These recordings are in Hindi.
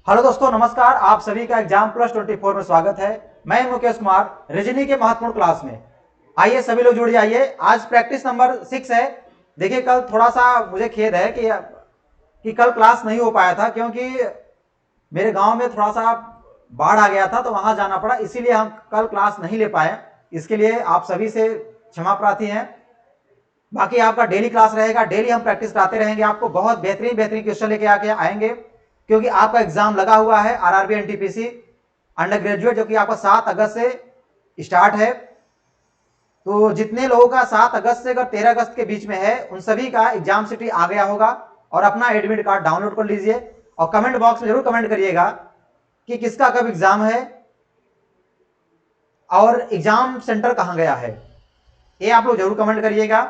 हेलो दोस्तों, नमस्कार। आप सभी का एग्जाम प्लस 24 में स्वागत है। मैं मुकेश कुमार, रीजनिंग के महत्वपूर्ण क्लास में। आइए सभी लोग जुड़ जाइए। आज प्रैक्टिस नंबर 6 है। देखिए, कल थोड़ा सा मुझे खेद है कि कल क्लास नहीं हो पाया था, क्योंकि मेरे गांव में थोड़ा सा बाढ़ आ गया था, तो वहां जाना पड़ा, इसीलिए हम कल क्लास नहीं ले पाए। इसके लिए आप सभी से क्षमा प्रार्थी हैं। बाकी आपका डेली क्लास रहेगा, डेली हम प्रैक्टिस कराते रहेंगे। आपको बहुत बेहतरीन बेहतरीन क्वेश्चन लेके आके आएंगे, क्योंकि आपका एग्जाम लगा हुआ है आरआरबी एनटीपीसी अंडर ग्रेजुएट, जो कि आपका 7 अगस्त से स्टार्ट है। तो जितने लोगों का 7 अगस्त से अगर 13 अगस्त के बीच में है, उन सभी का एग्जाम सिटी आ गया होगा, और अपना एडमिट कार्ड डाउनलोड कर लीजिए। और कमेंट बॉक्स में जरूर कमेंट करिएगा कि किसका कब एग्जाम है और एग्जाम सेंटर कहां गया है। ये आप लोग जरूर कमेंट करिएगा।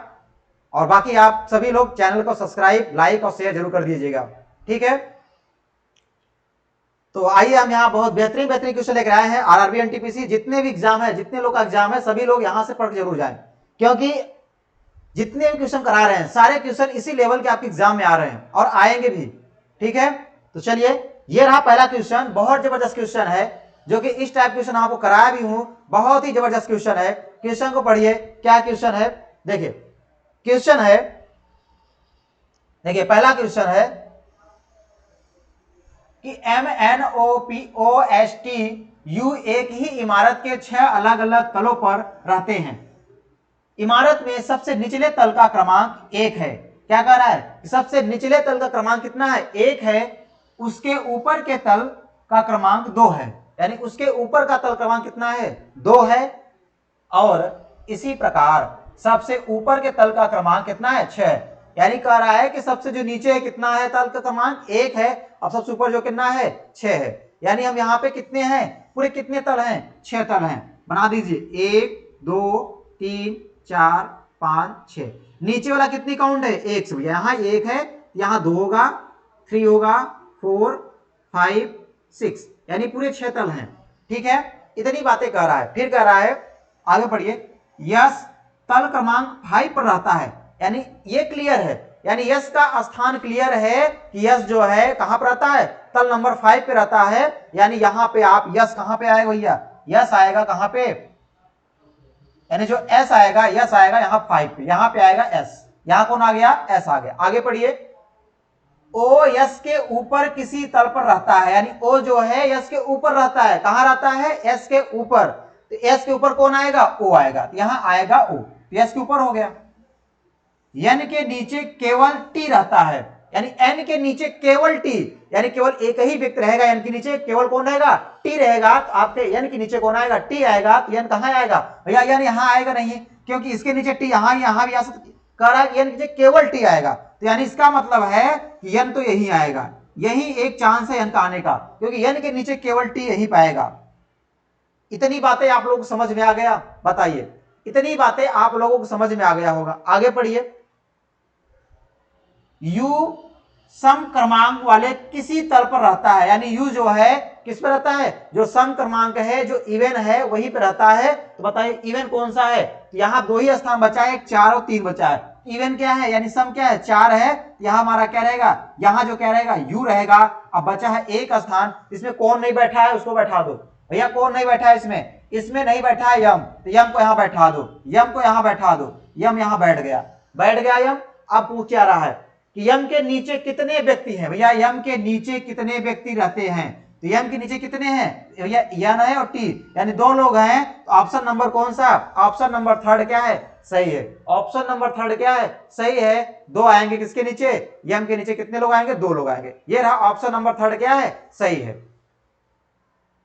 और बाकी आप सभी लोग चैनल को सब्सक्राइब, लाइक और शेयर जरूर कर दीजिएगा, ठीक है। तो आइए, हम यहाँ बहुत बेहतरीन बेहतरीन क्वेश्चन लेकर आए हैं। आरआरबी एनटीपीसी जितने भी एग्जाम है, जितने लोग का एग्जाम है, सभी लोग यहां से पढ़ जरूर जाएं, क्योंकि जितने भी क्वेश्चन करा रहे हैं, सारे क्वेश्चन इसी लेवल के आपके एग्जाम में आ रहे हैं और आएंगे भी, ठीक है। तो चलिए, ये रहा पहला क्वेश्चन। बहुत जबरदस्त क्वेश्चन है, जो कि इस टाइप क्वेश्चन आपको कराया भी हूं। बहुत ही जबरदस्त क्वेश्चन है। क्वेश्चन को पढ़िए, क्या क्वेश्चन है। देखिए, क्वेश्चन है, देखिए पहला क्वेश्चन है कि MNOPOSTU एक ही इमारत के 6 अलग अलग तलों पर रहते हैं। इमारत में सबसे निचले तल का क्रमांक 1 है। क्या कह रहा है? सबसे निचले तल का क्रमांक कितना है? 1 है। उसके ऊपर के तल का क्रमांक 2 है। यानी उसके ऊपर का तल क्रमांक कितना है? 2 है। और इसी प्रकार सबसे ऊपर के तल का क्रमांक कितना है? 6। यानी कह रहा है कि सबसे जो नीचे है कितना है? तल का क्रमांक 1 है, और सबसे ऊपर जो कितना है? 6 है। यानी हम यहाँ पे कितने हैं? पूरे कितने तल हैं? 6 तल हैं। बना दीजिए, 1 2 3 4 5 6। नीचे वाला कितनी काउंट है? 1 से। यहाँ 1 है, यहाँ 2 होगा, 3 होगा, 4 5 6, यानी पूरे 6 तल हैं, ठीक है। इतनी बातें कह रहा है। फिर कह रहा है, आगे पढ़िए, यस तल क्रमांक 5 पर रहता है। यानी ये क्लियर है, यानी यस का स्थान क्लियर है कि यस जो है कहां पर रहता है? तल नंबर 5 पे रहता है। यानी यहां पे आप यस कहां पे आएगा भैया? यस आएगा कहां पे? यानी जो एस आएगा, यस आएगा यहां 5 पे, यहां पे आएगा एस। यहां कौन आ गया? एस आ गया। आगे पढ़िए, ओ यस के ऊपर किसी तल पर रहता है। यानी ओ जो है यस के ऊपर रहता है। कहां रहता है? एस के ऊपर। तो एस के ऊपर कौन आएगा? ओ आएगा। तो यहां आएगा ओ, तो एस के ऊपर हो गया। एन के नीचे केवल टी रहता है। यानी एन के नीचे केवल टी, यानी केवल एक ही व्यक्ति रहेगा। एन के नीचे केवल कौन रहेगा? टी रहेगा। तो आपके एन के नीचे कौन आएगा? टी आएगा। तो एन कहां आएगा भैया? एन यहां आएगा नहीं, क्योंकि इसके नीचे टी यहां भी आ सकती। कह रहा है एन के नीचे केवल टी आएगा, तो यानी इसका मतलब है कि एन तो यही आएगा। यही एक चांस है एन का आने का, क्योंकि एन के नीचे केवल टी यही पाएगा। इतनी बातें आप लोगों को समझ में आ गया? बताइए, इतनी बातें आप लोगों को समझ में आ गया होगा। आगे पढ़िए, यू सम क्रमांक वाले किसी तल पर रहता है। यानी यू जो है किस पर रहता है? जो सम क्रमांक है, जो इवन है, वही पर रहता है। तो बताइए इवन कौन सा है? तो यहां 2 ही स्थान बचा है, 4 और 3 बचा है। इवन क्या है? यानी सम क्या है? 4 है। यहां हमारा क्या रहेगा? यहां जो क्या रहेगा? यू रहेगा। अब बचा है एक स्थान, इसमें कौन नहीं बैठा है? उसको बैठा दो भैया। कौन नहीं बैठा है इसमें? इसमें नहीं बैठा है यम, तो यम को यहां बैठा दो, यम को यहां बैठा दो। यम यहां बैठ गया, बैठ गया यम। अब पूछ क्या रहा है कि यम के नीचे कितने व्यक्ति हैं? भैया यम के नीचे कितने व्यक्ति रहते हैं? तो यम के नीचे कितने हैं भैया? यन है और टी, यानी 2 लोग हैं। तो ऑप्शन नंबर कौन सा? ऑप्शन नंबर 3 क्या है? सही है। ऑप्शन नंबर 3 क्या है? सही है। 2 आएंगे किसके नीचे? यम के नीचे कितने लोग आएंगे? 2 लोग आएंगे। ये रहा ऑप्शन नंबर 3 क्या है? सही है।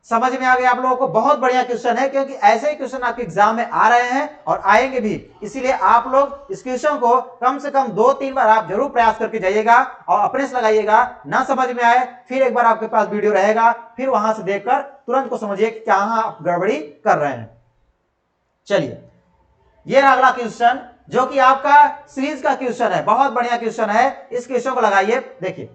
समझ में आ गया आप लोगों को? बहुत बढ़िया क्वेश्चन है, क्योंकि ऐसे ही क्वेश्चन आपके एग्जाम में आ रहे हैं और आएंगे भी। इसीलिए आप लोग इस क्वेश्चन को कम से कम 2-3 बार आप जरूर प्रयास करके जाइएगा और अपने से लगाइएगा। ना समझ में आए, फिर एक बार आपके पास वीडियो रहेगा, फिर वहां से देखकर तुरंत को समझिए कि कहां आप गड़बड़ी कर रहे हैं। चलिए, ये अगला क्वेश्चन, जो कि आपका सीरीज का क्वेश्चन है। बहुत बढ़िया क्वेश्चन है। इस क्वेश्चन को लगाइए। देखिए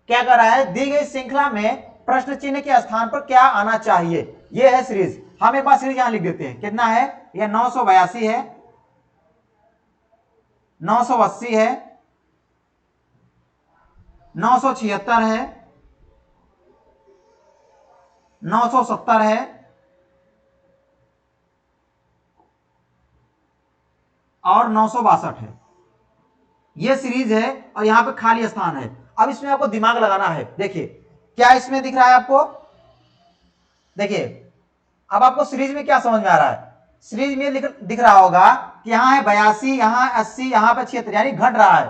क्या कर रहा है, दी गई श्रृंखला में प्रश्न चिन्ह के स्थान पर क्या आना चाहिए? यह है सीरीज। हम एक बार सीरीज यहां लिख देते हैं। कितना है? यह 982 है, 980 है, 976 है, 970 है और 962 है। ये सीरीज है और यहां पे खाली स्थान है। अब इसमें आपको दिमाग लगाना है। देखिए क्या इसमें दिख रहा है आपको, देखिए अब आपको सीरीज में क्या समझ में आ रहा है। सीरीज में दिख रहा होगा कि यहां है 82, यहां 80, यहां पे 76, यानी घट रहा है।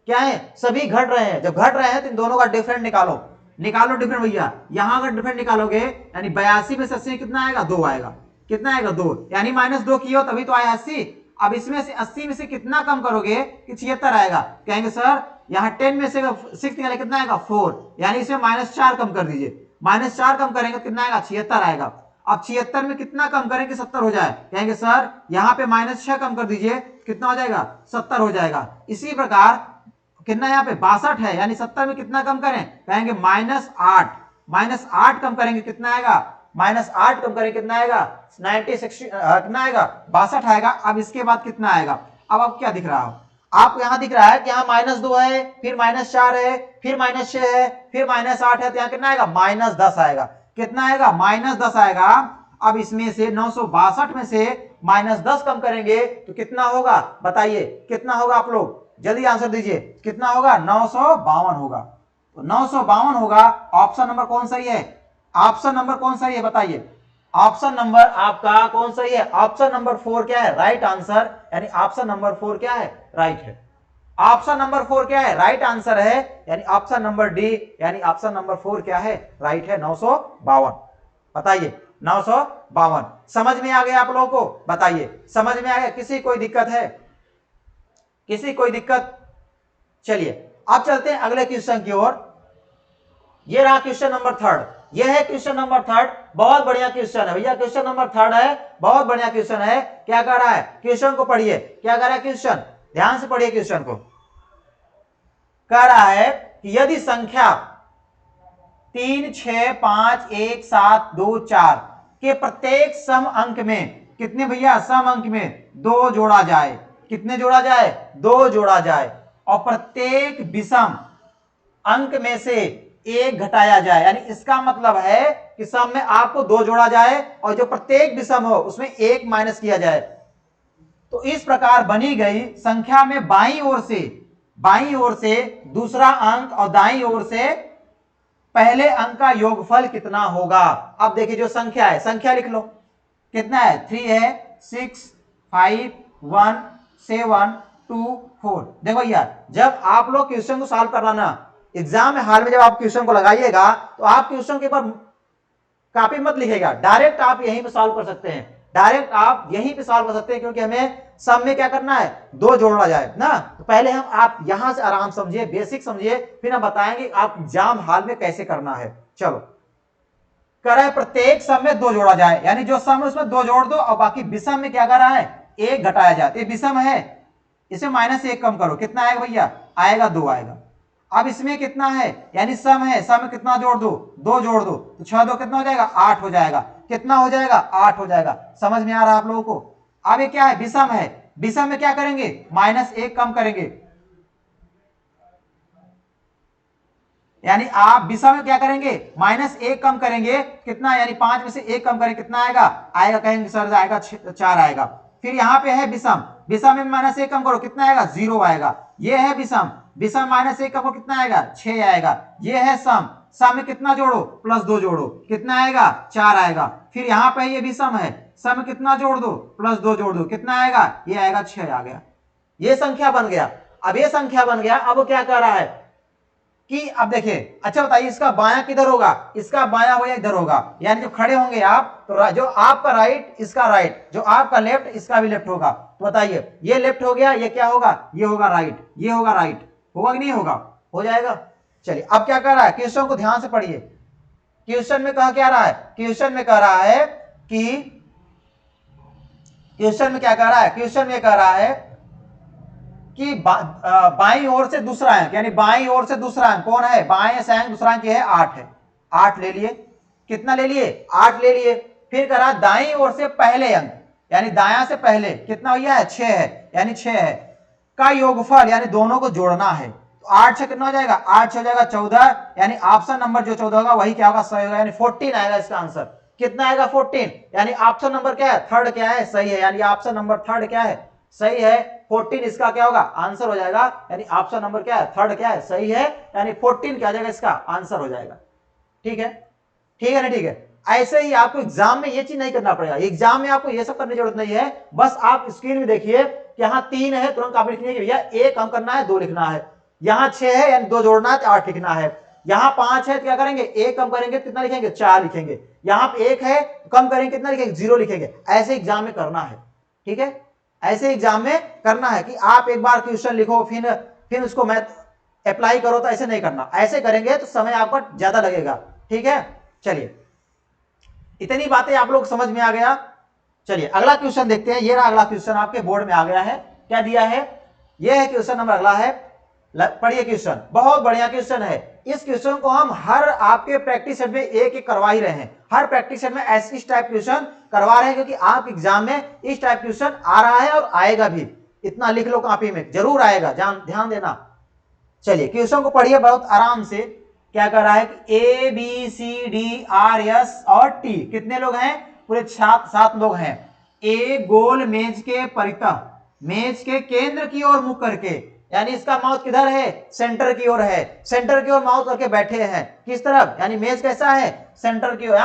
क्या है, सभी घट रहे हैं। जब घट रहे हैं तो इन दोनों का डिफरेंट निकालो, निकालो डिफरेंट भैया। यहां का डिफरेंट निकालोगे यानी 82 में से 80 कितना आएगा, 2 आएगा। कितना आएगा, 2, यानी -2 किया तभी तो आया 80। अब इसमें से 80 में से कितना कम करोगे कि 76 आएगा। कहेंगे सर यहाँ 10 में से 6 निकाले कितना आएगा, 4, यानी इसमें -4 कम कर दीजिए। -4 कम करेंगे कितना आएगा, 76 आएगा। अब 76 में कितना कम करें कि 70 हो जाए। कहेंगे सर यहाँ पे -6 कम कर दीजिए, कितना हो जाएगा, 70 हो जाएगा। इसी प्रकार कितना यहाँ पे 62 है, यानी 70 में कितना कम करें, कहेंगे -8, -8 कम करेंगे कितना आएगा, -8 कम करें कितना आएगा, 96 कितना आएगा, 62 आएगा। अब इसके बाद कितना आएगा, अब आप क्या दिख रहा हो, आपको यहाँ दिख रहा है कि यहाँ -2 है, फिर -4 है, फिर -6 है, फिर -8 है, तो यहाँ कितना आएगा, -10 आएगा। कितना आएगा, -10 आएगा। अब इसमें से 962 में से -10 कम करेंगे तो कितना होगा, बताइए कितना होगा, आप लोग जल्दी आंसर दीजिए, कितना होगा, 952 होगा। तो 952 होगा। ऑप्शन नंबर कौन सही है, ऑप्शन नंबर कौन सही है, बताइए ऑप्शन नंबर आपका कौन सही है, ऑप्शन नंबर 4 क्या है, राइट आंसर, यानी ऑप्शन नंबर 4 क्या है, राइट है। ऑप्शन नंबर 4 क्या है, राइट आंसर है, यानी ऑप्शन नंबर डी, यानी ऑप्शन नंबर 4 क्या है, राइट है, 952। बताइए 952 समझ में आ गया आप लोगों को, बताइए समझ में आ गया, किसी कोई दिक्कत है, किसी कोई दिक्कत। चलिए अब चलते हैं अगले क्वेश्चन की ओर। ये रहा क्वेश्चन नंबर 3, ये है क्वेश्चन नंबर 3। बहुत बढ़िया क्वेश्चन है भैया, क्वेश्चन नंबर 3 है, बहुत बढ़िया क्वेश्चन है। क्या कर रहा है, क्वेश्चन को पढ़िए, क्या कर रहा है क्वेश्चन, ध्यान से पढ़िए क्वेश्चन को। कह रहा है कि यदि संख्या 3, 6, 5, 1, 7, 2, 4 के प्रत्येक सम अंक में कितने भैया, सम अंक में 2 जोड़ा जाए, कितने जोड़ा जाए, 2 जोड़ा जाए, और प्रत्येक विषम अंक में से 1 घटाया जाए, यानी इसका मतलब है कि सम में आपको 2 जोड़ा जाए और जो प्रत्येक विषम हो उसमें 1 माइनस किया जाए। तो इस प्रकार बनी गई संख्या में बाईं ओर से दूसरा अंक और दाईं ओर से पहले अंक का योगफल कितना होगा। अब देखिए जो संख्या है, संख्या लिख लो, कितना है, 3 है, 6, 5, 1, 7, 2, 4। देखो यार जब आप लोग क्वेश्चन को सॉल्व करना ना, एग्जाम में हाल में जब आप क्वेश्चन को लगाइएगा तो आप क्वेश्चन के ऊपर कॉपी मत लिखेगा, डायरेक्ट आप यहीं पे सॉल्व कर सकते हैं, डायरेक्ट आप यहीं पे सॉल्व कर सकते हैं, क्योंकि हमें सम में क्या करना है, 2 जोड़ना जाए ना। तो पहले हम आप यहां से आराम समझिए, बेसिक समझिए, फिर हम बताएंगे आप एग्जाम हाल में कैसे करना है। चलो कह रहा है प्रत्येक सम में 2 जोड़ा जाए, यानी जो सम है उसमें 2 जोड़ दो और बाकी विषम में क्या कर रहा है, 1 घटाया जाए। ये विषम है, इसे -1 कम करो, कितना आएगा भैया, आएगा 2 आएगा। अब इसमें कितना है, यानी सम है, सम में कितना जोड़ दो, 2 जोड़ दो, तो 6 2 कितना हो जाएगा, 8 हो जाएगा। कितना हो जाएगा, 8 हो जाएगा। समझ में आ रहा है आप लोगों को। अब ये क्या है, विषम है, विषम में क्या करेंगे, -1 कम करेंगे, यानी आप विषम में क्या करेंगे, -1 कम करेंगे, कितना, यानी 5 में से 1 कम करेंगे, कितना आएगा, आएगा, कहेंगे सर आएगा 4 आएगा। फिर यहाँ पे है विषम, विषम में -1 कम करो, कितना आएगा, 0 आएगा। ये है विषम, विषम -1 कम करो, कितना आएगा, 6 आएगा। ये है सम, सम में कितना जोड़ो, +2 जोड़ो, कितना आएगा, 4 आएगा। फिर यहाँ पे ये विषम है, सम में कितना जोड़ दो, +2 जोड़ दो, कितना आएगा, ये आएगा 6 आ गया। ये संख्या बन गया। अब ये संख्या बन गया, अब वो क्या कर रहा है कि अब देखिए, अच्छा बताइए इसका बायां किधर होगा, इसका बायां हो या इधर होगा, यानी जब खड़े होंगे आप तो जो आपका राइट इसका राइट, जो आपका लेफ्ट इसका भी लेफ्ट होगा। तो बताइए ये लेफ्ट हो गया, ये क्या होगा, ये होगा राइट, ये होगा राइट, होगा कि नहीं होगा, हो जाएगा। चलिए अब क्या कर रहा है, क्वेश्चन को ध्यान से पढ़िए। क्वेश्चन में कहा क्या रहा है, क्वेश्चन में कह रहा है कि, क्वेश्चन में क्या कह रहा है, क्वेश्चन में कह रहा है कि बाईं ओर से दूसरा अंक, यानी बाईं ओर से दूसरा अंक कौन है, बाएं से अंक दूसरा अंक है 8 है, 8 ले लिए, कितना ले लिए, 8 ले लिए। फिर कह रहा दाईं ओर से पहले अंक, यानी दायां से पहले कितना भैया है, 6 है, यानी 6 है का योगफल, यानी दोनों को जोड़ना है। 8 से कितना हो जाएगा, 8 से हो जाएगा 14, यानी ऑप्शन नंबर जो 14 होगा वही क्या होगा, सही होगा, यानी 14 आएगा इसका आंसर। कितना आएगा, 14, यानी ऑप्शन नंबर क्या है, थर्ड क्या है, सही है, यानी ऑप्शन नंबर थर्ड क्या है, सही है। 14 इसका क्या होगा, आंसर हो जाएगा, यानी ऑप्शन नंबर क्या है, थर्ड क्या है, सही है, यानी 14 क्या हो जाएगा, इसका आंसर हो जाएगा। ठीक है, ठीक है ना, ठीक है। ऐसे ही आपको एग्जाम में ये चीज नहीं करना पड़ेगा, एग्जाम में आपको ये सब करने की जरूरत नहीं है, बस आप स्क्रीन में देखिए कि यहाँ 3 है, तुरंत आप लिखिए कि भैया 1 कम करना है 2 लिखना है, यहाँ 6 है यानी 2 जोड़ना है तो 8 लिखना है, यहाँ 5 है तो क्या करेंगे, 1 कम करेंगे कितना लिखेंगे, 4 लिखेंगे, यहाँ पे 1 है कम करेंगे कितना लिखेंगे, 0 लिखेंगे। ऐसे एग्जाम में करना है, ठीक है, ऐसे एग्जाम में करना है कि आप एक बार क्वेश्चन लिखो फिर उसको मैथ अप्लाई करो, तो ऐसे नहीं करना, ऐसे करेंगे तो समय आपका ज्यादा लगेगा। ठीक है, चलिए इतनी बातें आप लोग समझ में आ गया। चलिए अगला क्वेश्चन देखते हैं, ये रहा अगला क्वेश्चन आपके बोर्ड में आ गया है, क्या दिया है, ये है क्वेश्चन नंबर अगला है, पढ़िए क्वेश्चन, बहुत बढ़िया क्वेश्चन है। इस क्वेश्चन को हम हर आपके प्रैक्टिस सेट में एक एक करवा ही रहे हैं, हर प्रैक्टिस सेट में ऐसे इस टाइप क्वेश्चन करवा रहे हैं, क्योंकि आप एग्जाम में इस टाइप क्वेश्चन आ रहा है और आएगा भी, इतना लिख लो कॉपी में, जरूर आएगा, ध्यान देना। चलिए क्वेश्चन को पढ़िए बहुत आराम से। क्या कर रहा है कि A B C D R S और टी, कितने लोग हैं, पूरे 7 लोग हैं। ए गोल मेज के परितः मेज के केंद्र की ओर मुख करके, यानी इसका माउथ किधर है, सेंटर की ओर है, सेंटर की ओर माउथ करके बैठे हैं, किस तरफ, यानी मेज कैसा है, सेंटर की ओर,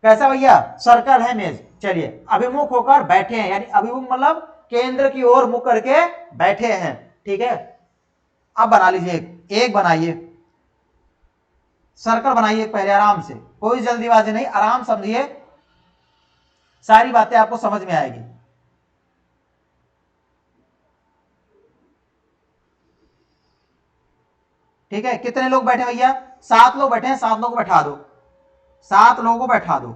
कैसा भैया, सर्कल है मेज। चलिए अभिमुख होकर बैठे हैं, यानी अभिमुख मतलब केंद्र की ओर मुख करके बैठे हैं। ठीक है, अब बना लीजिए, एक बनाइए, सर्कल बनाइए पहले आराम से, कोई जल्दीबाजी नहीं, आराम समझिए, सारी बातें आपको समझ में आएगी। ठीक है, कितने लोग बैठे भैया, 7 लोग बैठे हैं, 7 लोगों को बैठा दो, 7 लोगों को बैठा दो,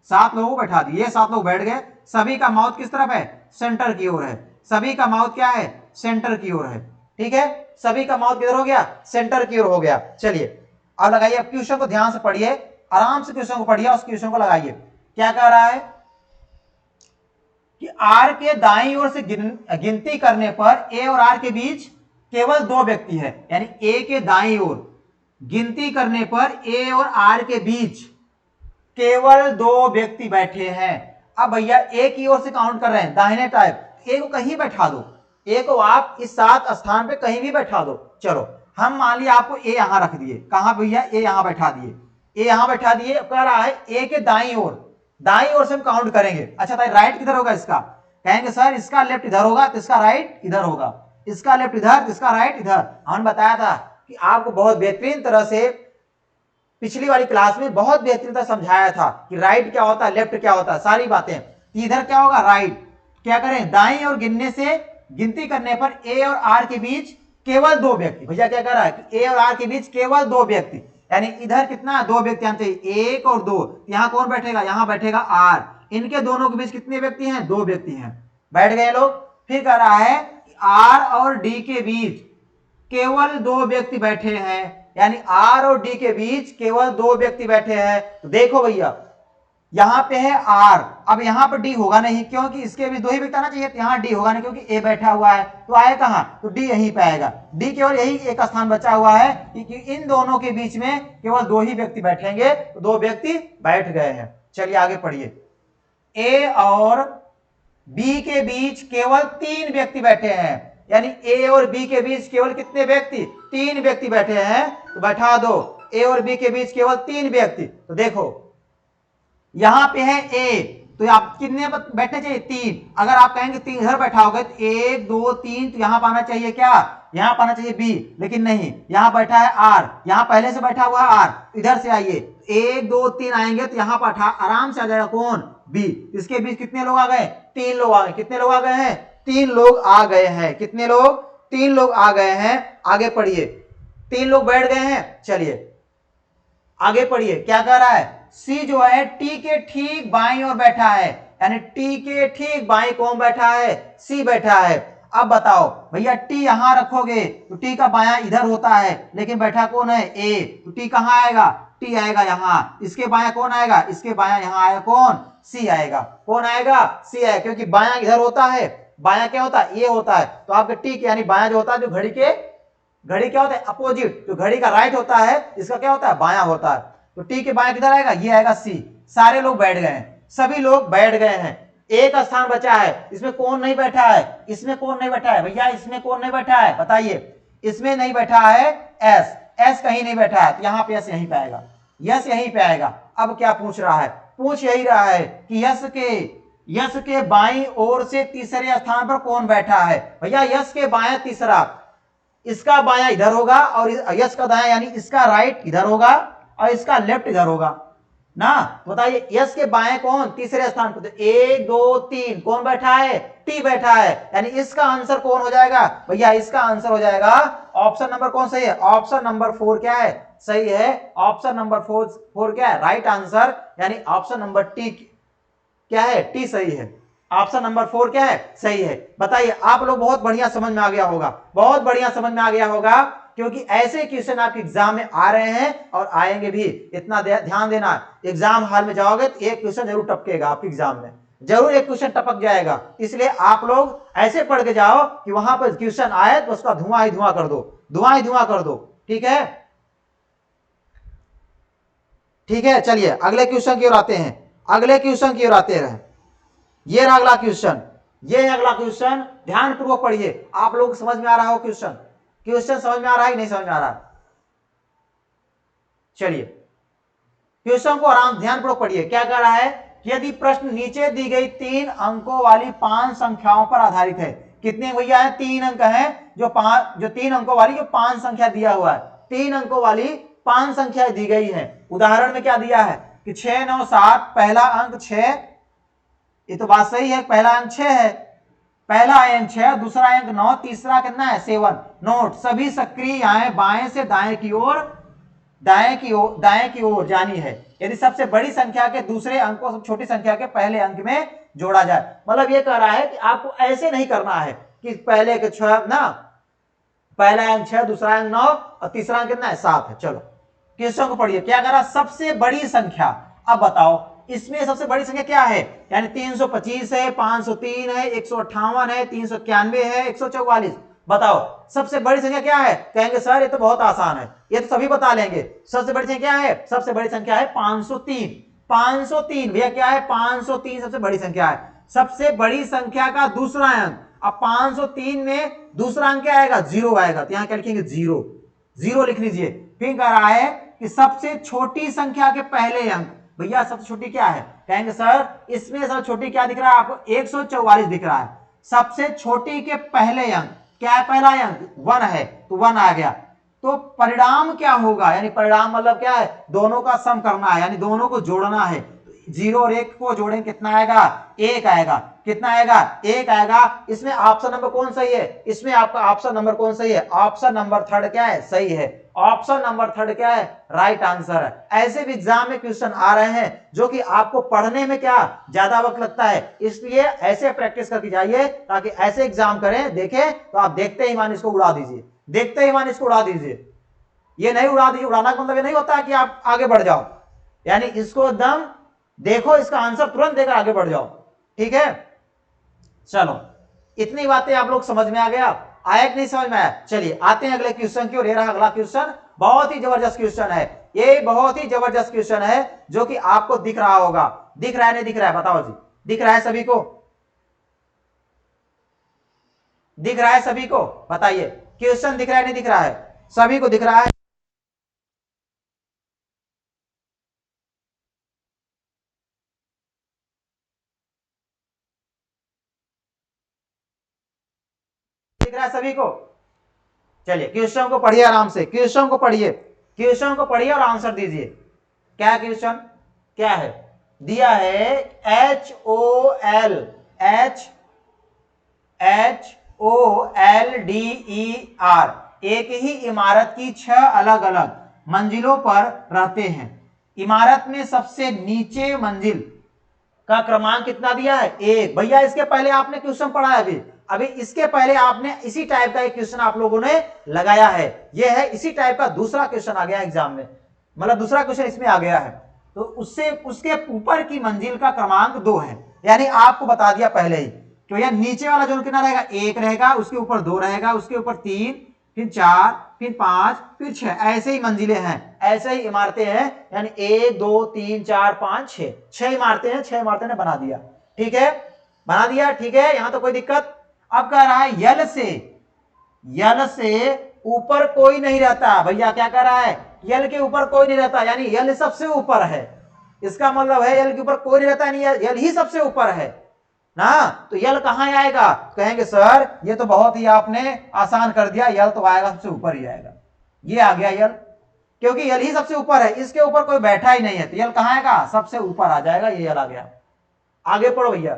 7 लोगों को बैठा दिए, ये 7 लोग बैठ गए, सभी का माउथ किस तरफ है, सेंटर की ओर है, सभी का माउथ क्या है, सेंटर की ओर है। ठीक है, सभी का माउथ किधर हो गया, सेंटर की ओर हो गया। चलिए अब लगाइए, अब क्वेश्चन को ध्यान से पढ़िए, आराम से क्वेश्चन को पढ़िए, उस क्वेश्चन को लगाइए। क्या कह रहा है कि आर के दाईं ओर से गिनती करने पर ए और आर के बीच केवल 2 व्यक्ति है, यानी ए के दाईं ओर गिनती करने पर ए और आर के बीच केवल 2 व्यक्ति बैठे हैं। अब भैया ए की ओर से काउंट कर रहे हैं, दाहिने टाइप, ए को कहीं बैठा दो, ए को आप इस 7 स्थान पे कहीं भी बैठा दो। चलो हम मान लिया आपको ए यहां रख दिए, कहां भैया, ए यहां बैठा दिए, ए यहां बैठा दिए, कह रहा है ए के दाईं ओर से हम काउंट करेंगे। अच्छा भाई राइट किधर होगा इसका, कहेंगे सर इसका लेफ्ट इधर होगा तो इसका राइट इधर होगा, इसका लेफ्ट इधर तो इसका राइट इधर। हमने बताया था कि आपको बहुत बेहतरीन तरह से पिछली वाली क्लास में बहुत बेहतरीन तरह समझाया था कि राइट क्या होता है, लेफ्ट क्या होता है, सारी बातें। इधर क्या होगा, राइट, क्या करें, दाईं ओर गिनने से गिनती करने पर ए और आर के बीच केवल 2 व्यक्ति, भैया क्या कर रहा है कि ए और आर के बीच केवल 2 व्यक्ति, यानी इधर कितना 2 व्यक्ति आने चाहिए, 1 और 2, यहां कौन बैठेगा, यहां बैठेगा आर, इनके दोनों के बीच कितने व्यक्ति हैं, 2 व्यक्ति हैं, बैठ गए लोग। फिर कह रहा है कि आर और डी के बीच केवल 2 व्यक्ति बैठे हैं, यानी आर और डी के बीच केवल 2 व्यक्ति बैठे हैं। तो देखो भैया यहां पे है आर, अब यहां पर डी होगा नहीं, क्योंकि इसके बीच 2 ही व्यक्ति आना चाहिए, तो यहां डी होगा नहीं क्योंकि ए बैठा हुआ है, तो आए कहां, तो डी यहीं पे आएगा, डी केवल यही एक स्थान बचा हुआ है कि इन दोनों के बीच में केवल 2 ही व्यक्ति बैठेंगे, तो 2 व्यक्ति बैठ गए हैं। चलिए आगे पढ़िए, ए और बी के बीच केवल 3 व्यक्ति बैठे हैं, यानी ए और बी के बीच केवल कितने व्यक्ति, 3 व्यक्ति बैठे हैं, तो बैठा दो, ए और बी के बीच केवल 3 व्यक्ति। तो देखो यहां पे है ए, तो आप कितने बैठने चाहिए, 3, अगर आप कहेंगे 3 इधर बैठा होगा तो 1 2 3, तो यहां पाना चाहिए क्या, यहां पाना चाहिए बी, लेकिन नहीं, यहां बैठा है आर, यहां पहले से बैठा हुआ है आर, इधर से आइए 1 2 3 आएंगे तो यहां पर आराम से आ जाएगा कौन, बी। इसके बीच कितने लोग आ गए, 3 लोग आ गए, कितने लोग आ गए हैं, 3 लोग आ गए हैं, कितने लोग, 3 लोग आ गए हैं। आगे पढ़िए, 3 लोग बैठ गए हैं, चलिए आगे पढ़िए, क्या कह रहा है, सी जो है टी के ठीक बाईं ओर बैठा है, यानी टी के ठीक बाईं कौन बैठा है, सी बैठा है। अब बताओ भैया टी यहां रखोगे तो टी का बायां इधर होता है, लेकिन बैठा कौन है, ए, तो टी कहां आएगा, टी आएगा यहां, इसके बायां कौन आएगा, इसके बायां यहां आएगा कौन, सी आएगा, कौन आएगा, सी आएगा, क्योंकि बायां इधर होता है, बायां क्या होता है, ये होता है। तो आपके टी यानी बायां जो होता है, जो घड़ी क्या होता है, अपोजिट, जो घड़ी का राइट होता है इसका क्या होता है, बायां होता है। तो टी के बायां किधर आएगा, ये आएगा सी। सारे लोग बैठ गए हैं, सभी लोग बैठ गए हैं, एक स्थान बचा है, इसमें कौन नहीं बैठा है, इसमें कौन नहीं बैठा है भैया, इसमें कौन नहीं बैठा है बताइए, इसमें नहीं बैठा है एस, एस कहीं नहीं बैठा है, तो यहां पे एस यहीं पे आएगा, यस यहीं पे आएगा। अब क्या पूछ रहा है, पूछ यही रहा है कि यस के बाईं ओर से तीसरे स्थान पर कौन बैठा है। भैया यस के बायां तीसरा, इसका बायां इधर होगा और यस का दायां यानी इसका राइट इधर होगा और इसका लेफ्ट इधर होगा ना। बताइए यस के बाएं कौन तीसरे स्थान पर, तो 1 2 3 कौन बैठा है, टी बैठा है, यानी इसका आंसर कौन हो जाएगा भैया, इसका आंसर हो जाएगा ऑप्शन नंबर कौन सही है, ऑप्शन नंबर 4 क्या है, सही है। ऑप्शन नंबर 4 क्या है, राइट आंसर, यानी ऑप्शन नंबर टी क्या है, टी सही है। ऑप्शन नंबर 4 क्या है, सही है। बताइए आप लोग बहुत बढ़िया समझ में आ गया होगा, बहुत बढ़िया समझ में आ गया होगा, क्योंकि ऐसे क्वेश्चन आपके एग्जाम में आ रहे हैं और आएंगे भी। इतना ध्यान देना, एग्जाम हॉल में जाओगे तो एक क्वेश्चन जरूर टपकेगा आपके एग्जाम में, जरूर एक क्वेश्चन टपक जाएगा। इसलिए आप लोग ऐसे पढ़ के जाओ कि वहां पर क्वेश्चन आए तो उसका धुआं ही धुआं कर दो, धुआं ही धुआं कर दो, ठीक है। ठीक है, चलिए अगले क्वेश्चन की ओर आते हैं, अगले क्वेश्चन की ओर आते रहे। ये रहा अगला क्वेश्चन, ये अगला क्वेश्चन, ध्यान पूर्वक पढ़िए। आप लोग समझ में आ रहा हो क्वेश्चन, क्वेश्चन समझ में आ रहा है नहीं समझ में आ रहा है, चलिए क्वेश्चन को आराम ध्यान पूर्वक पढ़िए। क्या कह रहा है कि यदि प्रश्न नीचे दी गई 3 अंकों वाली 5 संख्याओं पर आधारित है, कितने भैया है, 3 अंक है, जो 3 अंकों वाली जो 5 संख्या दिया हुआ है, 3 अंकों वाली 5 संख्या दी गई है। उदाहरण में क्या दिया है कि 6 9 7, पहला अंक 6, ये तो बात सही है, पहला अंक 6 है, पहला अंक 6, दूसरा अंक 9, तीसरा कितना है 7। नोट, सभी सक्रियाएं बाएं से दाएं की ओर, दाएं की ओर जानी है यदि सबसे बड़ी संख्या के दूसरे अंक को छोटी संख्या के पहले अंक में जोड़ा जाए। मतलब ये कह रहा है कि आपको ऐसे नहीं करना है कि पहले के 6 ना, पहला अंक 6, दूसरा अंक 9 और तीसरा अंक कितना है 7 है। चलो क्वेश्चन को पढ़िए, क्या कह रहा, सबसे बड़ी संख्या। अब बताओ इसमें सबसे बड़ी संख्या क्या है, यानी 325 है, 503 है, 158 है, 391 है, 144। बताओ सबसे बड़ी संख्या क्या है, कहेंगे सर ये तो बहुत आसान है, ये तो सभी बता लेंगे। सबसे बड़ी संख्या क्या है, सबसे बड़ी संख्या है 503। 503 भैया क्या है, 503 सबसे बड़ी संख्या है, सबसे बड़ी संख्या का दूसरा अंक। अब 503 में दूसरा अंक क्या आएगा, 0 आएगा, तो यहां क्या लिखेंगे 0, 0 लिख लीजिए। फिर कह रहा है कि सबसे छोटी संख्या के पहले अंक, भैया सबसे छोटी क्या है, कहेंगे सर इसमें सबसे छोटी क्या दिख रहा है आपको, 144 दिख रहा है। सबसे छोटी के पहले अंक क्या है, पहला अंक 1 है, तो 1 आ गया। तो परिणाम क्या होगा, यानी परिणाम मतलब क्या है, दोनों का सम करना है, यानी दोनों को जोड़ना है। 0 और 1 को जोड़ें कितना आएगा, 1 आएगा। कितना आएगा, 1 आएगा। इसमें ऑप्शन नंबर कौन सही है, इसमें आपका ऑप्शन नंबर कौन सही है, ऑप्शन नंबर 3 क्या है, सही है। ऑप्शन नंबर 3 क्या है, राइट आंसर है। ऐसे भी एग्जाम में क्वेश्चन आ रहे हैं जो कि आपको पढ़ने में क्या ज्यादा वक्त लगता है, इसलिए ऐसे प्रैक्टिस करके जाइए ताकि ऐसे एग्जाम करें, देखें तो आप देखते ही मान इसको उड़ा दीजिए, देखते ही मान इसको उड़ा दीजिए। ये नहीं उड़ा दीजिए, उड़ाना का मतलब ये नहीं होता है कि आप आगे बढ़ जाओ, यानी इसको एकदम देखो, इसका आंसर तुरंत देकर आगे बढ़ जाओ, ठीक है। चलो इतनी बातें आप लोग समझ में आ गया, आया कि नहीं समझ में आया। चलिए आते हैं अगले क्वेश्चन की ओर। ये रहा अगला क्वेश्चन, बहुत ही जबरदस्त क्वेश्चन है, ये बहुत ही जबरदस्त क्वेश्चन है जो कि आपको दिख रहा होगा, दिख रहा है नहीं दिख रहा है, बताओ जी, दिख रहा है सभी को, दिख रहा है सभी को, बताइए क्वेश्चन दिख रहा है नहीं दिख रहा है, सभी को दिख रहा है। दिख रहा है सभी को। चलिए क्वेश्चन को पढ़िए आराम से, क्वेश्चन को पढ़िए, क्वेश्चन को पढ़िए और आंसर दीजिए। क्या क्वेश्चन क्या है, दिया है HOLDER, एक ही इमारत की 6 अलग अलग मंजिलों पर रहते हैं। इमारत में सबसे नीचे मंजिल का क्रमांक कितना दिया है, 1। भैया इसके पहले आपने क्वेश्चन पढ़ा है, अभी इसके पहले आपने इसी टाइप का एक क्वेश्चन आप लोगों ने लगाया है, यह है इसी टाइप का दूसरा क्वेश्चन आ गया एग्जाम में, मतलब दूसरा क्वेश्चन इसमें आ गया है। तो उससे उसके ऊपर की मंजिल का क्रमांक 2 है, यानी आपको बता दिया पहले ही तो यह नीचे वाला जोन कितना रहेगा, 1 रहेगा, उसके ऊपर 2 रहेगा, उसके ऊपर 3, फिर 4, फिर 5, फिर 6, ऐसे ही मंजिलें हैं, ऐसे ही इमारतें हैं, यानी 1 2 3 4 5 6, 6 इमारतें हैं, 6 इमारतें ने बना दिया। ठीक है, बना दिया, ठीक है, यहां तो कोई दिक्कत। अब कह रहा है यल से ऊपर कोई नहीं रहता। भैया क्या कह रहा है, यल के ऊपर कोई नहीं रहता, यानी यल सबसे ऊपर है। इसका मतलब है यल के ऊपर कोई नहीं रहता, यानी यल ही सबसे ऊपर है ना। तो यल कहां आएगा, कहेंगे सर ये तो बहुत ही आपने आसान कर दिया, यल तो आएगा सबसे ऊपर ही आएगा। ये आ गया यल, क्योंकि यल ही सबसे ऊपर है, इसके ऊपर कोई बैठा ही नहीं है, तो यल कहां आएगा, सबसे ऊपर आ जाएगा, ये यल आ गया। आगे पढ़ो भैया,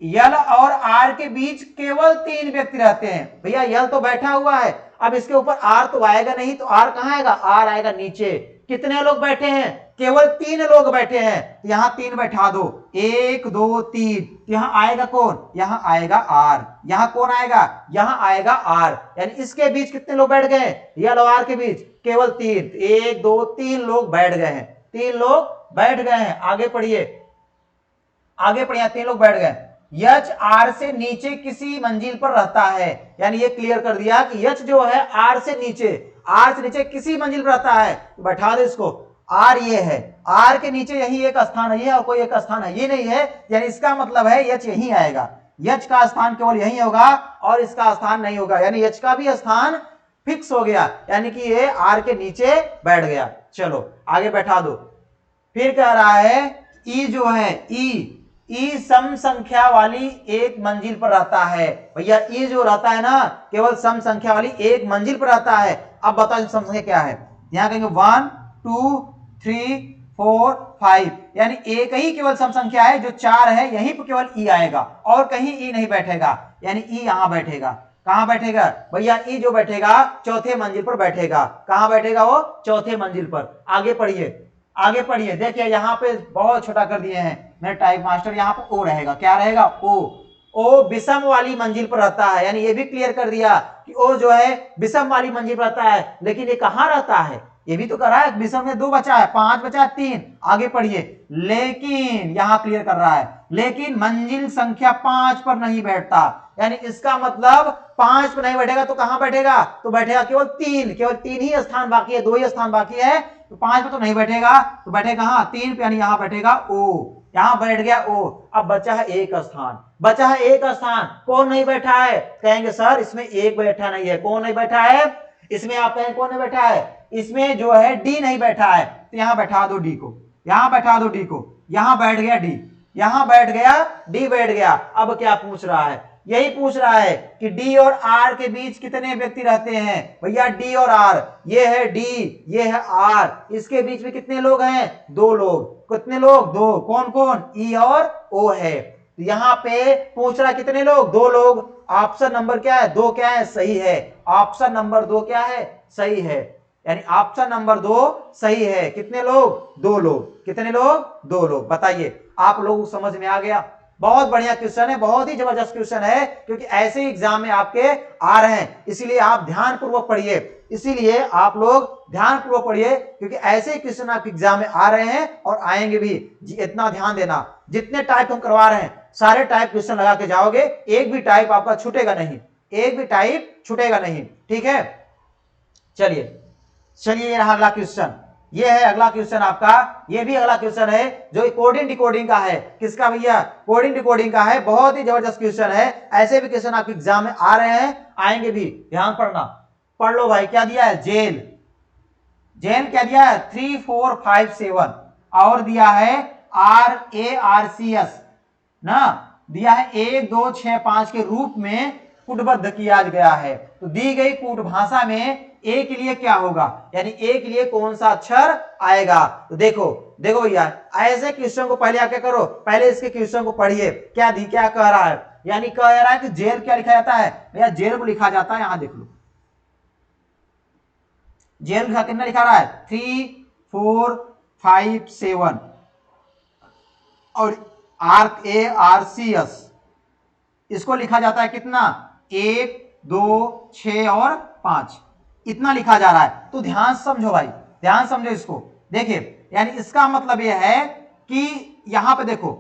यल और आर के बीच केवल 3 व्यक्ति रहते हैं। भैया यल तो बैठा हुआ है, अब इसके ऊपर आर तो आएगा नहीं, तो आर कहां आएगा, आर आएगा नीचे। कितने लोग बैठे हैं, केवल 3 लोग बैठे हैं, यहां 3 बैठा दो, 1 2 3, यहां आएगा कौन, यहां आएगा आर, यहां कौन आएगा, यहां आएगा आर, यानी इसके बीच कितने लोग बैठ गए, यल और आर के बीच केवल 3, 1 2 3 लोग बैठ गए हैं, 3 लोग बैठ गए हैं। आगे पढ़िए, 3 लोग बैठ गए। यच आर से नीचे किसी मंजिल पर रहता है, यानी ये क्लियर कर दिया कि यच जो है आर से नीचे किसी मंजिल पर रहता है, तो बैठा दो इसको, आर ये है, आर के नीचे यही एक स्थान है, ये और कोई एक स्थान है ये नहीं है, यानी इसका मतलब है यच यही आएगा, यच का स्थान केवल यही होगा और इसका स्थान नहीं होगा, यानी यच का भी स्थान फिक्स हो गया, यानी कि ये आर के नीचे बैठ गया। चलो आगे बैठा दो। फिर कह रहा है ई जो है, ई सम संख्या वाली एक मंजिल पर रहता है। भैया ई जो रहता है ना, केवल सम संख्या वाली एक मंजिल पर रहता है। अब बताओ सम संख्या क्या है, यहां कहेंगे 1 2 3 4 5, यानी एक ही केवल सम संख्या है जो 4 है, यहीं पर केवल ई आएगा और कहीं ई नहीं बैठेगा, यानी ई यहां बैठेगा। कहां बैठेगा भैया, ई जो बैठेगा चौथे मंजिल पर बैठेगा। कहां बैठेगा वो, चौथे मंजिल पर। आगे पढ़िए, देखिए यहां पे बहुत छोटा कर दिए हैं मेरे टाइप मास्टर, यहाँ पर ओ रहेगा, क्या रहेगा, ओ विषम वाली मंजिल पर रहता है, यानी ये भी क्लियर कर दिया कि ओ जो है विषम वाली मंजिल पर रहता है, लेकिन ये कहां रहता है, ये भी तो कर रहा है, विषम में 2 बचा है, 5 बचा है, 3। आगे पढ़िए, लेकिन यहां क्लियर कर रहा है, लेकिन मंजिल संख्या 5 पर नहीं बैठता, यानी इसका मतलब 5 पर नहीं बैठेगा तो कहां बैठेगा, तो बैठेगा केवल 3 ही स्थान बाकी है, 2 ही स्थान बाकी है, तो 5 पे तो नहीं बैठेगा, तो बैठेगा कहां, 3 पे, यानी यहां बैठेगा ओ, यहां बैठ गया ओ। अब बचा है एक स्थान, कौन नहीं बैठा है, कहेंगे सर इसमें एक बैठा नहीं है, कौन नहीं बैठा है, इसमें आप कहेंगे कौन नहीं बैठा है, इसमें जो है डी नहीं बैठा है, तो यहां बैठा दो डी को, यहां बैठ गया डी, यहां बैठ गया डी, बैठ गया। अब क्या पूछ रहा है, यही पूछ रहा है कि डी और आर के बीच कितने व्यक्ति रहते हैं। भैया डी और आर, ये है डी, ये है आर, इसके बीच में कितने लोग हैं, 2 लोग। कितने लोग, 2। कौन कौन, ई और ओ है। तो यहां पे पूछ रहा है कितने लोग, 2 लोग। ऑप्शन नंबर क्या है, 2 क्या है, सही है। ऑप्शन नंबर 2 क्या है, सही है, यानी ऑप्शन नंबर 2 सही है। कितने लोग, 2 लोग। कितने लोग, 2 लोग। बताइए, आप लोग समझ में आ गया। बहुत बढ़िया क्वेश्चन है, बहुत ही जबरदस्त क्वेश्चन है, क्योंकि ऐसे ही एग्जाम में आपके आ रहे हैं, इसीलिए आप ध्यान पूर्वक पढ़िए, क्योंकि ऐसे क्वेश्चन आपके एग्जाम में आ रहे हैं और आएंगे भी। इतना ध्यान देना, जितने टाइप हम करवा रहे हैं सारे टाइप क्वेश्चन लगा के जाओगे, एक भी टाइप आपका छूटेगा नहीं, ठीक है। चलिए ये रहा अगला क्वेश्चन, ये है अगला क्वेश्चन आपका, ये भी अगला क्वेश्चन है जो कोडिंग डिकोडिंग का है। किसका भैया, कोडिंग डिकोडिंग का है। बहुत ही जबरदस्त क्वेश्चन है, ऐसे भी क्वेश्चन आपके एग्जाम में आ रहे हैं, आएंगे भी, ध्यान पढ़ना। पढ़ लो भाई, क्या दिया है, जेल क्या दिया है, 3 4 5 7, और दिया है RARCS ना, दिया है 1 2 6 5 के रूप में कूटबद्ध किया गया है। तो दी गई कूट भाषा में ए के लिए क्या होगा, यानी ए के लिए कौन सा अक्षर आएगा। तो देखो भैया, ऐसे क्वेश्चन को पहले आप क्या करो, पहले इसके क्वेश्चन को पढ़िए, क्या कह रहा है, यानी कह रहा है कि जेल क्या लिखा जाता है, भैया जेल को लिखा जाता है, यहां देख लो, जेल का कितना लिखा रहा है, 3 4 5 7, और RARCS इसको लिखा जाता है कितना, 1 2 6 और 5, इतना लिखा जा रहा है। तो ध्यान समझो भाई, ध्यान समझो इसको, देखिए, यानी इसका मतलब यह है कि यहां पे देखो,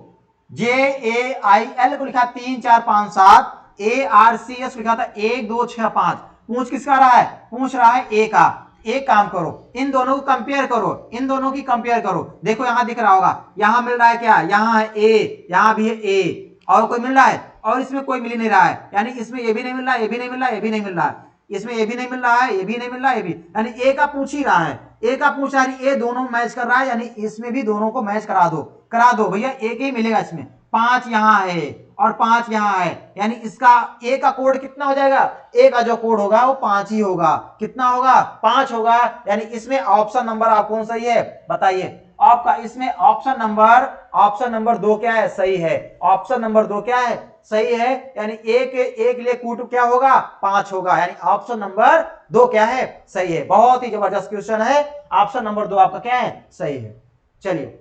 JAIL को लिखा 3 4 5 7, ARCS लिखा था 1 2 6 5। पूछ किसका रहा है? पूछ रहा है ए का। एक काम करो, इन दोनों को कंपेयर करो, इन दोनों की कंपेयर करो। देखो यहां दिख रहा होगा, यहां मिल रहा है क्या? यहां है ए, यहां भी है ए, और कोई मिल रहा है? और इसमें कोई मिल ही नहीं रहा है, यानी इसमें ये भी नहीं मिल रहा है, ये भी नहीं मिल रहा है, ये भी नहीं मिल रहा है, इसमें ये भी नहीं मिल रहा है, ये भी नहीं मिल रहा है, ये भी, यानी ए का पूछ ही रहा है, ए का पूछ रहा है, ए दोनों मैच कर रहा है, यानी इसमें भी दोनों को मैच करा दो भैया, एक ही मिलेगा इसमें। 5 यहां है और 5 यहां है, यानी इसका ए का कोड कितना हो जाएगा? ए का जो कोड होगा वो 5 ही होगा। कितना होगा? 5 होगा, यानी इसमें ऑप्शन नंबर आप कौन सही है बताइए? आपका इसमें ऑप्शन नंबर 2 क्या है? सही है। ऑप्शन नंबर 2 क्या है? सही है, यानी एक लिए कूट क्या होगा? 5 होगा, यानी ऑप्शन नंबर 2 क्या है? सही है। बहुत ही जबरदस्त क्वेश्चन है, ऑप्शन नंबर 2 आपका क्या है? सही है। चलिए,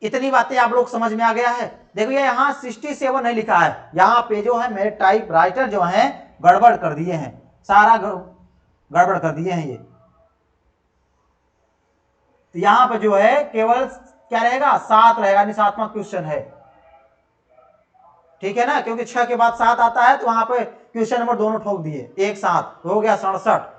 इतनी बातें आप लोग समझ में आ गया है। देखो ये यहां 67 नहीं लिखा है, यहां पे जो है मेरे टाइप राइटर जो है गड़बड़ कर दिए हैं, सारा गड़बड़ कर दिए हैं ये। तो यहां पर जो है केवल क्या रहेगा? 7 रहेगा, यानी 7वां क्वेश्चन है, ठीक है ना? क्योंकि 6 के बाद 7 आता है, तो वहां पे क्वेश्चन नंबर दोनों ठोक दिए एक साथ, तो हो गया 67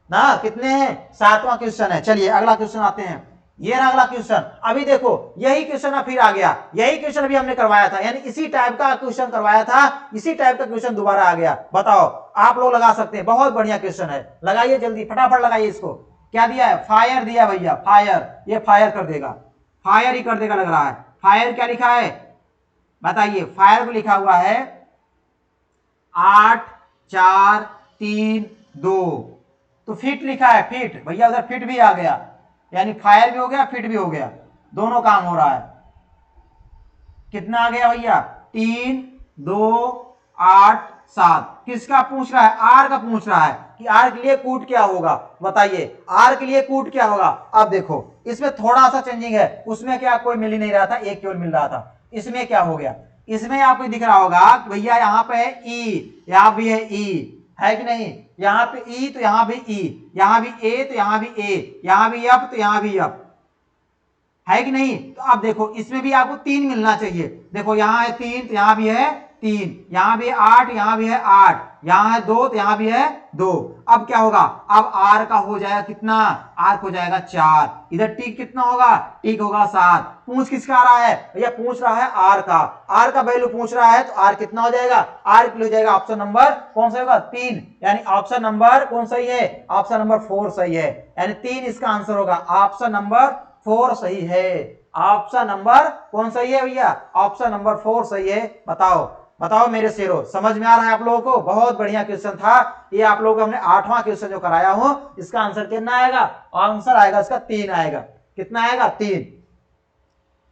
ना। कितने हैं? 7वां क्वेश्चन है। चलिए अगला क्वेश्चन आते हैं, ये रहा अगला क्वेश्चन। अभी देखो यही क्वेश्चन फिर आ गया, यही क्वेश्चन अभी हमने करवाया था, यानी इसी टाइप का क्वेश्चन करवाया था, इसी टाइप का क्वेश्चन दोबारा आ गया। बताओ, आप लोग लगा सकते हैं, बहुत बढ़िया क्वेश्चन है, लगाइए जल्दी, फटाफट लगाइए इसको। क्या दिया है? फायर दिया भैया, फायर, ये फायर कर देगा, फायर ही कर देगा लग रहा है। फायर क्या लिखा है बताइए? फायर को लिखा हुआ है 8 4 3 2, तो फिट लिखा है, फिट भैया, उधर फिट भी आ गया, यानी फायर भी हो गया, फिट भी हो गया, दोनों काम हो रहा है। कितना आ गया भैया? 3 2 8 7। किसका पूछ रहा है? आर का पूछ रहा है कि आर के लिए कूट क्या होगा, बताइए आर के लिए कूट क्या होगा। अब देखो इसमें थोड़ा सा चेंजिंग है, उसमें क्या कोई मिल ही नहीं रहा था, एक केवल मिल रहा था। इसमें क्या हो गया? इसमें आपको दिख रहा होगा भैया, यहां पे है ई, यहां भी है ई, है कि नहीं? यहां पे ई तो यहां भी ई, यहां भी ए तो यहां भी ए, यहां भी एफ तो यहां भी एफ, है कि नहीं? तो अब देखो इसमें भी आपको 3 मिलना चाहिए। देखो यहां है 3 तो यहां भी है 3, यहां भी 8, यहां भी है 8, यहां है 2 तो यहां भी है 2। अब क्या होगा? अब आर का हो जाएगा कितना? आर हो जाएगा 4। इधर टी कितना होगा? टी होगा 7। पूछ किसका आ रहा है भैया? पूछ रहा है आर का, आर का वैल्यू पूछ रहा है, तो आर कितना हो जाएगा? आर हो जाएगा ऑप्शन नंबर कौन सा होगा? 3, यानी ऑप्शन नंबर कौन सही है? ऑप्शन नंबर 4 सही है, यानी 3 इसका आंसर होगा। ऑप्शन नंबर 4 सही है। ऑप्शन नंबर कौन सही है भैया? ऑप्शन नंबर 4 सही है। बताओ बताओ मेरे शेरों, समझ में आ रहा है आप लोगों को? बहुत बढ़िया क्वेश्चन था ये, आप लोगों को हमने 8वां क्वेश्चन जो कराया हूं, इसका आंसर कितना आएगा? आंसर आएगा इसका 3 आएगा। कितना आएगा? 3।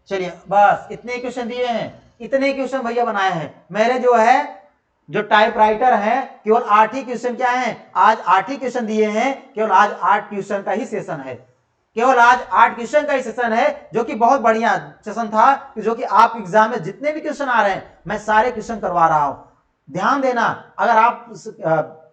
चलिए बस इतने क्वेश्चन दिए हैं, इतने क्वेश्चन भैया बनाए हैं मेरे जो है जो टाइपराइटर है, केवल 8 ही क्वेश्चन क्या है? आज 8 ही क्वेश्चन दिए हैं, केवल आज 8 क्वेश्चन का ही सेशन है, केवल आज 8 क्वेश्चन का ही सेशन है, जो कि बहुत बढ़िया सेशन था, जो कि आप एग्जाम में जितने भी क्वेश्चन आ रहे हैं मैं सारे क्वेश्चन करवा रहा हूं। ध्यान देना, अगर आप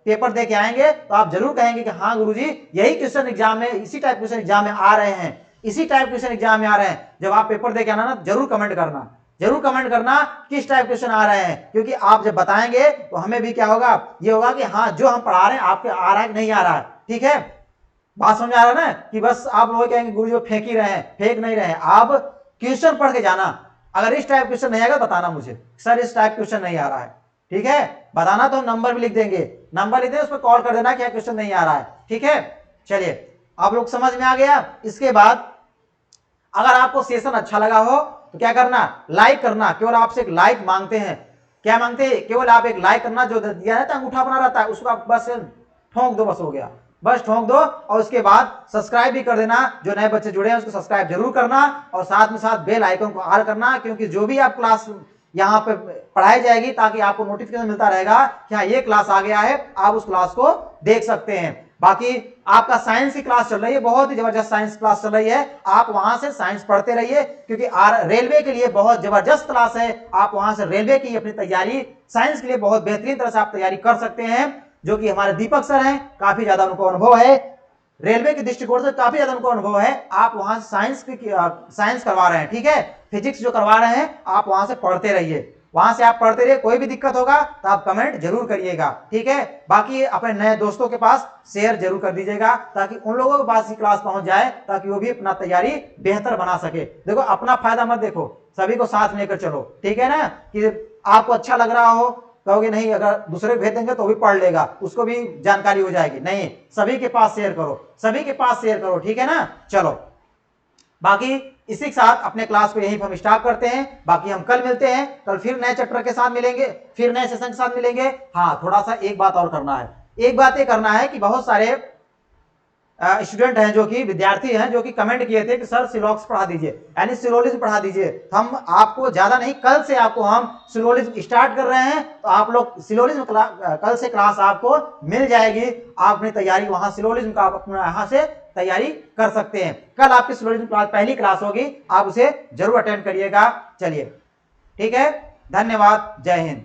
पेपर दे के आएंगे तो आप जरूर कहेंगे कि हाँ गुरुजी यही क्वेश्चन एग्जाम में, इसी टाइप क्वेश्चन एग्जाम में आ रहे हैं, इसी टाइप क्वेश्चन एग्जाम में आ रहे हैं। जब आप पेपर दे के आना ना, जरूर कमेंट करना, जरूर कमेंट करना किस टाइप क्वेश्चन आ रहे हैं, क्योंकि आप जब बताएंगे तो हमें भी क्या होगा? ये होगा कि हाँ जो हम पढ़ा रहे हैं आपके आ रहा है कि नहीं आ रहा है। ठीक है, बात समझ आ रहा है ना? कि बस आप लोग कहेंगे गुरुजी फेंक ही रहे हैं, फेंक नहीं रहे हैं। आप क्वेश्चन पढ़ के जाना, अगर इस टाइप क्वेश्चन नहीं आएगा बताना मुझे, सर इस टाइप क्वेश्चन नहीं आ रहा है, ठीक है? बताना, तो हम नंबर भी लिख देंगे, नंबर लिख देंगे, उस पर कॉल कर देना क्या क्वेश्चन नहीं आ रहा है, ठीक है? चलिए आप लोग समझ में आ गया। इसके बाद अगर आपको सेशन अच्छा लगा हो तो क्या करना? लाइक करना, केवल आपसे एक लाइक मांगते हैं। क्या मांगते हैं? केवल आप एक लाइक करना, जो दिया रहता है अंगूठा बना रहता है उसको आप बस ठोंक दो, बस हो गया, बस ठोंक दो। और उसके बाद सब्सक्राइब भी कर देना, जो नए बच्चे जुड़े हैं उसको सब्सक्राइब जरूर करना, और साथ में साथ बेल आइकन को ऑल करना, क्योंकि जो भी आप क्लास यहाँ पे पढ़ाई जाएगी, ताकि आपको नोटिफिकेशन मिलता रहेगा कि हाँ ये क्लास आ गया है, आप उस क्लास को देख सकते हैं। बाकी आपका साइंस की क्लास चल रही है, बहुत ही जबरदस्त साइंस क्लास चल रही है, आप वहां से साइंस पढ़ते रहिए, क्योंकि रेलवे के लिए बहुत जबरदस्त क्लास है। आप वहां से रेलवे की अपनी तैयारी, साइंस के लिए बहुत बेहतरीन तरह से आप तैयारी कर सकते हैं, जो कि हमारे दीपक सर हैं, काफी ज्यादा उनको अनुभव है, रेलवे के दृष्टिकोण से काफी ज्यादा उनको अनुभव है। आप वहां साइंस करवा रहे हैं, ठीक है, फिजिक्स जो करवा रहे हैं आप वहां से पढ़ते रहिए, वहां से आप पढ़ते रहिए। कोई भी दिक्कत होगा तो आप कमेंट जरूर करिएगा, ठीक है। बाकी अपने नए दोस्तों के पास शेयर जरूर कर दीजिएगा ताकि उन लोगों के पास ही क्लास पहुंच जाए, ताकि वो भी अपना तैयारी बेहतर बना सके। देखो अपना फायदा मत देखो, सभी को साथ लेकर चलो, ठीक है ना। कि आपको अच्छा लग रहा हो, कहोगे नहीं अगर दूसरे भेज देंगे तो भी पढ़ लेगा, उसको भी जानकारी हो जाएगी, नहीं, सभी के पास शेयर करो, सभी के पास शेयर करो, ठीक है ना। चलो बाकी इसी के साथ अपने क्लास को यहीं पर हम स्टॉप करते हैं। बाकी हम कल मिलते हैं, कल फिर नए चैप्टर के साथ मिलेंगे, फिर नए सेशन के साथ मिलेंगे। हाँ थोड़ा सा एक बात और करना है, एक बात ये करना है कि बहुत सारे स्टूडेंट हैं जो कि विद्यार्थी हैं जो कि कमेंट किए थे कि सर सिलॉक्स पढ़ा दीजिए, यानी सिलोलिज्म पढ़ा दीजिए। हम आपको ज्यादा नहीं, कल से आपको हम सिलोलिज्म स्टार्ट कर रहे हैं, तो आप लोग सिलोलिज्म कल से क्लास आपको मिल जाएगी। आप अपनी तैयारी वहां सिलोलिज्म का आप अपना यहां से तैयारी कर सकते हैं। कल आपकी सिलोलिज्म क्लास पहली क्लास होगी, आप उसे जरूर अटेंड करिएगा। चलिए ठीक है, धन्यवाद, जय हिंद।